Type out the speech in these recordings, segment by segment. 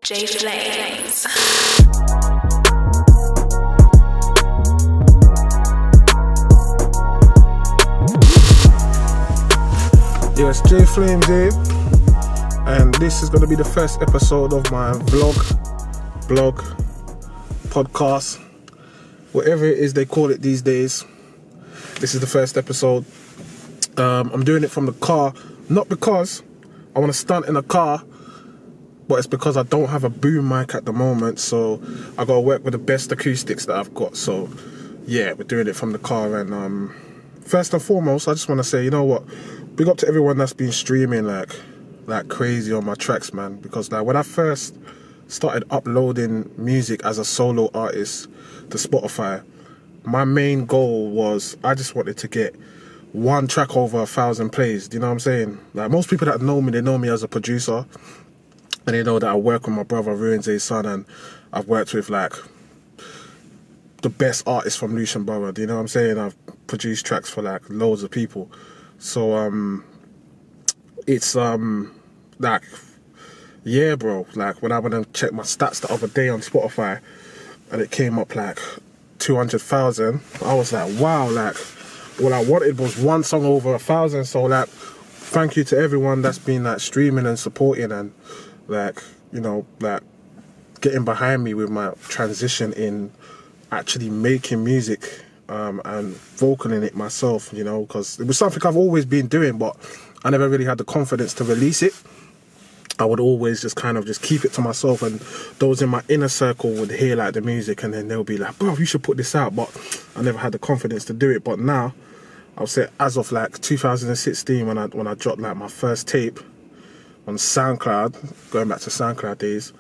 JFlames. Yes, JFlames here, and this is going to be the first episode of my blog, podcast, whatever it is they call it these days. This is the first episode. I'm doing it from the car, not because I want to stunt in a car, but it's because I don't have a boom mic at the moment, so I got to work with the best acoustics that I've got. So yeah, we're doing it from the car. And first and foremost, I just want to say, you know what, big up to everyone that's been streaming like crazy on my tracks, man. Because like when I first started uploading music as a solo artist to Spotify, my main goal was I just wanted to get one track over 1,000 plays. Do you know what I'm saying? Like most people that know me, they know me as a producer, and they know that I work with my brother Ruins A's son, and I've worked with like the best artists from Lucian Borough. Do you know what I'm saying? I've produced tracks for like loads of people. So it's like, yeah, bro, like when I went and checked my stats the other day on Spotify and it came up like 200,000, I was like, wow, like all I wanted was one song over 1,000. So like, thank you to everyone that's been like streaming and supporting and like, you know, like getting behind me with my transition in actually making music and vocaling it myself, you know, because it was something I've always been doing, but I never really had the confidence to release it. I would always just kind of just keep it to myself, and those in my inner circle would hear like the music and then they'll be like, bro, you should put this out, but I never had the confidence to do it. But now, I'll say as of like 2016 when I dropped like my first tape on SoundCloud, going back to SoundCloud days,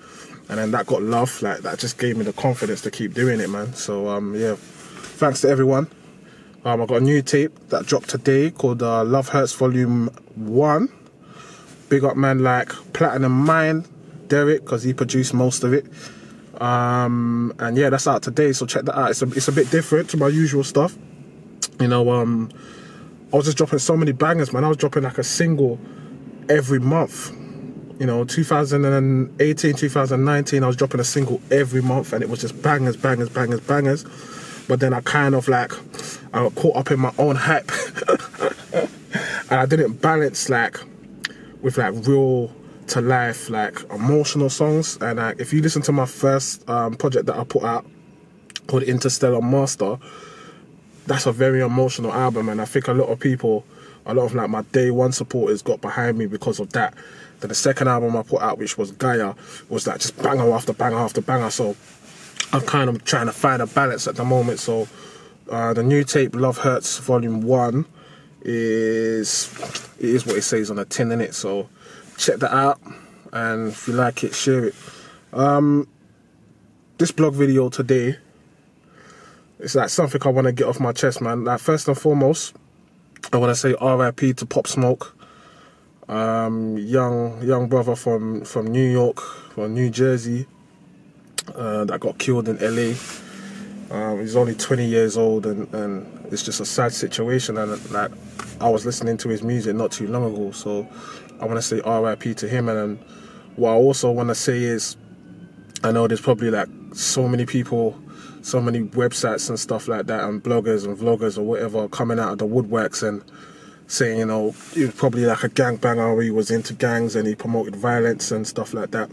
and then that got love, like that just gave me the confidence to keep doing it, man. So yeah, thanks to everyone. I got a new tape that dropped today called Love Hurts Volume 1. Big up man like Platinum Mind, Derek, because he produced most of it. And yeah, that's out today, so check that out. It's a bit different to my usual stuff. You know, I was just dropping so many bangers, man. I was dropping like a single every month. You know, 2018, 2019, I was dropping a single every month, and it was just bangers, bangers, bangers, bangers. But then I kind of like, I got caught up in my own hype. And I didn't balance like with like real to life, like emotional songs. And like, if you listen to my first project that I put out called Interstellar Master, that's a very emotional album, and I think a lot of like my day one supporters got behind me because of that. Then the second album I put out, which was Gaia, was like just banger after banger after banger. So I'm kind of trying to find a balance at the moment. So the new tape, Love Hurts Volume 1, is what it says on the tin, innit? So check that out, and if you like it, share it. This blog video today, it's like something I want to get off my chest, man. Like first and foremost, I want to say R.I.P to Pop Smoke, young brother from New York or New Jersey, that got killed in LA. He's only 20 years old, and it's just a sad situation. And like, I was listening to his music not too long ago, so I want to say R.I.P to him. And what I also want to say is, I know there's probably like so many people, so many websites and stuff like that, and bloggers and vloggers or whatever coming out of the woodworks and saying, you know, he was probably like a gangbanger, or he was into gangs and he promoted violence and stuff like that.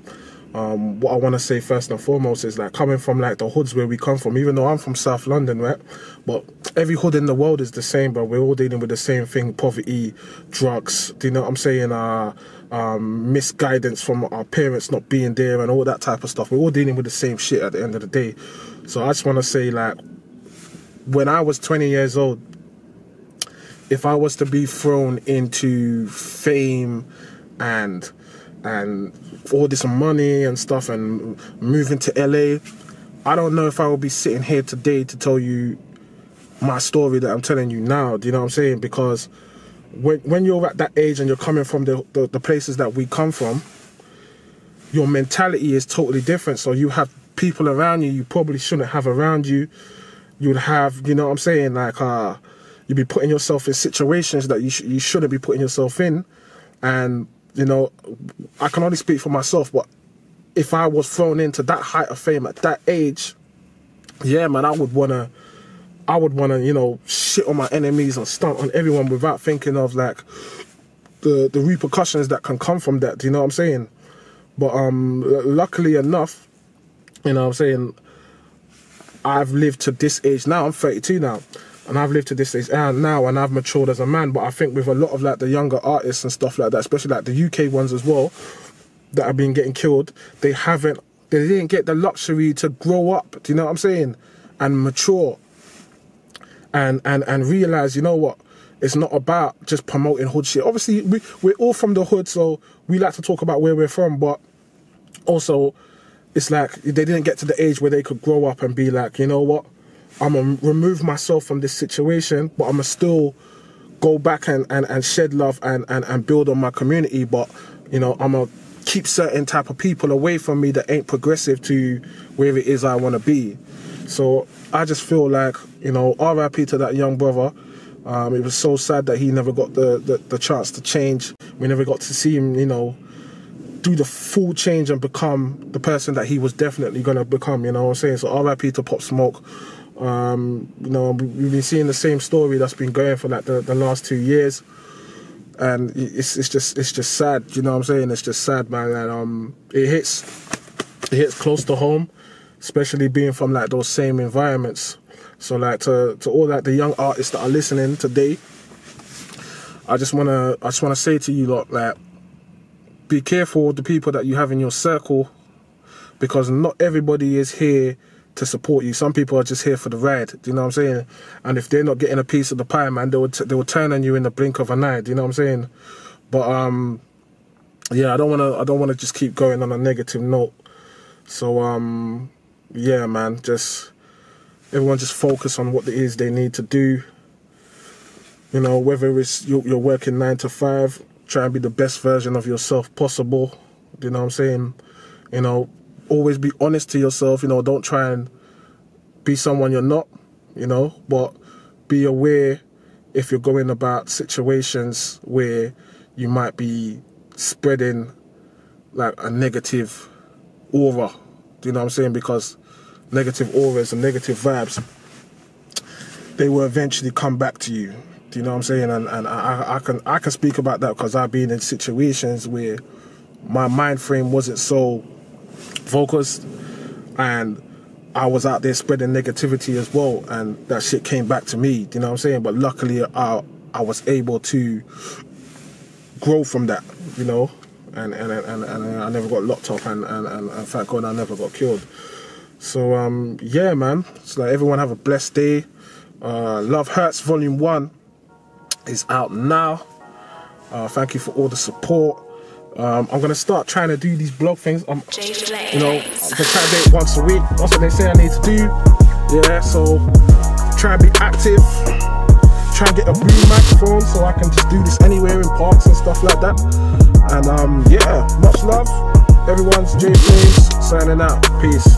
What I want to say first and foremost is like, coming from like the hoods where we come from, even though I'm from South London, right? But every hood in the world is the same, bro. We're all dealing with the same thing: poverty, drugs. Do you know what I'm saying? Misguidance from our parents not being there and all that type of stuff. We're all dealing with the same shit at the end of the day. So I just want to say, like, when I was 20 years old, if I was to be thrown into fame and all this money and stuff and moving to LA, I don't know if I would be sitting here today to tell you my story that I'm telling you now. Do you know what I'm saying? Because when you're at that age and you're coming from the places that we come from, your mentality is totally different. So you have people around you probably shouldn't have around you. You'd have, you know what I'm saying, like you'd be putting yourself in situations that you shouldn't be putting yourself in. And you know, I can only speak for myself, but if I was thrown into that height of fame at that age, yeah, man, I would wanna, you know, shit on my enemies and stunt on everyone without thinking of like the repercussions that can come from that. Do you know what I'm saying? But luckily enough, you know what I'm saying, I've lived to this age now. I'm 32 now, and I've lived to this age now, and I've matured as a man. But I think with a lot of like the younger artists and stuff like that, especially like the UK ones as well, that have been getting killed, they didn't get the luxury to grow up. Do you know what I'm saying? And mature, and realize, you know what, it's not about just promoting hood shit. Obviously, we're all from the hood, so we like to talk about where we're from, but also it's like they didn't get to the age where they could grow up and be like, you know what, I'm going to remove myself from this situation, but I'm going to still go back and shed love and build on my community. But, you know, I'm going to keep certain type of people away from me that ain't progressive to where it is I want to be. So I just feel like, you know, R.I.P to that young brother. It was so sad that he never got the chance to change. We never got to see him, you know, do the full change and become the person that he was definitely going to become, you know what I'm saying? So R.I.P to Pop Smoke. You know, we've been seeing the same story that's been going for like the last 2 years. And it's just sad, you know what I'm saying? It's just sad, man. And it hits close to home, especially being from like those same environments. So like to all like the young artists that are listening today, I just wanna say to you lot, like, be careful with the people that you have in your circle, because not everybody is here to support you. Some people are just here for the ride. Do you know what I'm saying? And if they're not getting a piece of the pie, man, they will turn on you in the blink of an eye. Do you know what I'm saying? But yeah, I don't wanna just keep going on a negative note. So yeah, man, everyone just focus on what it is they need to do. You know, whether it's you're working 9 to 5, try and be the best version of yourself possible. You know what I'm saying? You know, always be honest to yourself. You know, don't try and be someone you're not, you know, but be aware if you're going about situations where you might be spreading like a negative aura. Do you know what I'm saying? Because negative auras and negative vibes, they will eventually come back to you. Do you know what I'm saying? And I can speak about that because I've been in situations where my mind frame wasn't so focused, and I was out there spreading negativity as well, and that shit came back to me. Do you know what I'm saying? But luckily, I was able to grow from that, you know, and I never got locked up, and thank God I never got killed. So yeah, man. So like, everyone have a blessed day. Love Hurts Volume 1 is out now. Thank you for all the support. I'm gonna start trying to do these blog things. JFlames. You know, I'm gonna try to do it once a week. That's what they say I need to do. Yeah, so try and be active. Try and get a blue microphone so I can just do this anywhere in parks and stuff like that. And yeah, much love. Everyone's JFlames signing out. Peace.